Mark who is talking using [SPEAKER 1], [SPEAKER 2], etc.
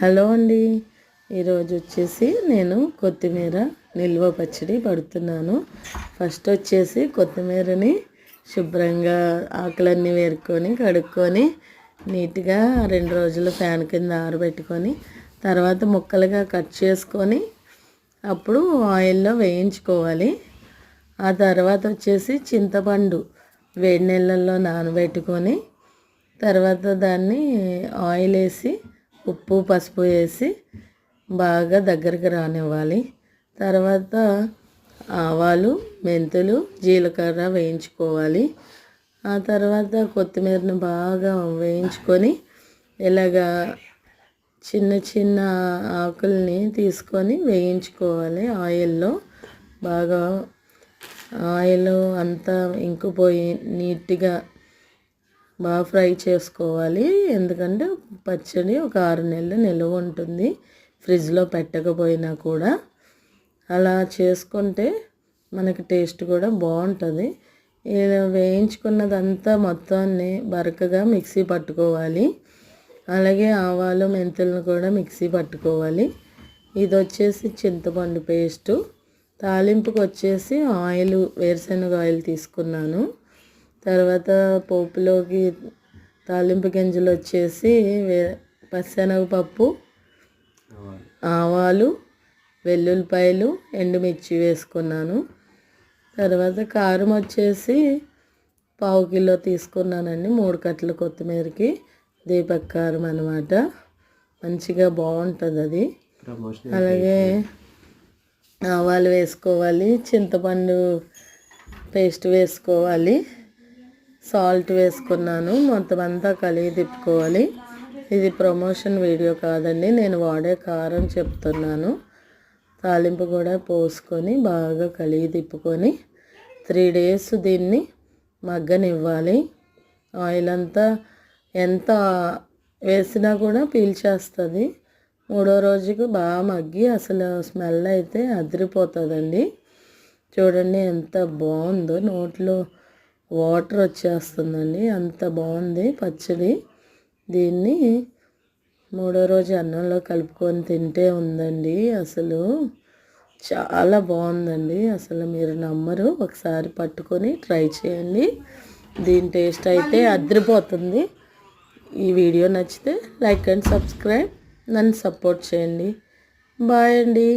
[SPEAKER 1] Hello అండి. ఈరోజు వచ్చేసి నేను కొత్తిమీర నిల్వ పచ్చడి పడుతున్నాను. ఫస్ట్ వచ్చేసి కొత్తిమీరని శుభ్రంగా ఆకులన్నీ వేరుకొని కడుక్కొని నీట్గా 2 రోజులు ఫ్యాన్ కింద ఆరబెట్టుకొని తర్వాత ముక్కలుగా కట్ చేసుకొని అప్పుడు ఆయిల్లో వేయించుకోవాలి. ఆ తర్వాత వచ్చేసి చింతపండు వేడి నీళ్ళల్లో నానబెట్టుకొని తర్వాత దాన్ని ఆయిల్ వేసి ఉప్పు పసుపు వేసి బాగా దగ్గరికి రానివ్వాలి. తర్వాత ఆవాలు మెంతులు జీలకర్ర వేయించుకోవాలి. ఆ తర్వాత కొత్తిమీరను బాగా వేయించుకొని ఇలాగా చిన్న చిన్న ఆకుల్ని తీసుకొని వేయించుకోవాలి ఆయిల్లో. బాగా ఆయిల్ అంతా ఇంకిపోయి నీట్గా బాగా ఫ్రై చేసుకోవాలి. ఎందుకంటే పచ్చడి ఒక 6 నెలలు నిల్వ ఉంటుంది, ఫ్రిడ్జ్లో పెట్టకపోయినా కూడా. అలా చేసుకుంటే మనకి టేస్ట్ కూడా బాగుంటుంది. ఇలా వేయించుకున్నదంతా మొత్తాన్ని బరకగా మిక్సీ పట్టుకోవాలి. అలాగే ఆవాలు మెంతులను కూడా మిక్సీ పట్టుకోవాలి. ఇది వచ్చేసి చింతపండు పేస్టు. తాలింపుకి వచ్చేసి ఆయిల్ వేరుశనగ ఆయిల్ తీసుకున్నాను. తర్వాత పోపులోకి తాలింపు గింజలు వచ్చేసి పచ్చెనగపప్పు, ఆవాలు, వెల్లుల్లిపాయలు, ఎండుమిర్చి వేసుకున్నాను. తర్వాత కారం వచ్చేసి 1/2 కిలో తీసుకున్నానండి. 3 కట్టలు కొత్తిమీరకి దీపక్ కారం అన్నమాట. మంచిగా బాగుంటుంది అది. అలాగే ఆవాలు వేసుకోవాలి, చింతపండు పేస్ట్ వేసుకోవాలి, సాల్ట్ వేసుకున్నాను. మొత్తం అంతా కలిగి తిప్పుకోవాలి. ఇది ప్రమోషన్ వీడియో కాదండి, నేను వాడే కారం చెప్తున్నాను. తాలింపు కూడా పోసుకొని బాగా కలిగి తిప్పుకొని 3 days దీన్ని మగ్గనివ్వాలి. ఆయిల్ అంతా ఎంత వేసినా కూడా పీల్చేస్తుంది. 3వ రోజుకి బాగా మగ్గి అసలు స్మెల్ అయితే అదిరిపోతుందండి. చూడండి ఎంత బాగుందో, నోట్లో వాటర్ వచ్చేస్తుందండి, అంత బాగుంది పచ్చడి. దీన్ని 3వ రోజు అన్నంలో కలుపుకొని తింటే ఉందండి, అసలు చాలా బాగుందండి. అసలు మీరు నమ్మరు, ఒకసారి పట్టుకొని ట్రై చేయండి. దీని టేస్ట్ అయితే అదిరిపోతుంది. ఈ వీడియో నచ్చితే లైక్ అండ్ సబ్స్క్రైబ్, నన్ను సపోర్ట్ చేయండి. బాయ్ అండి.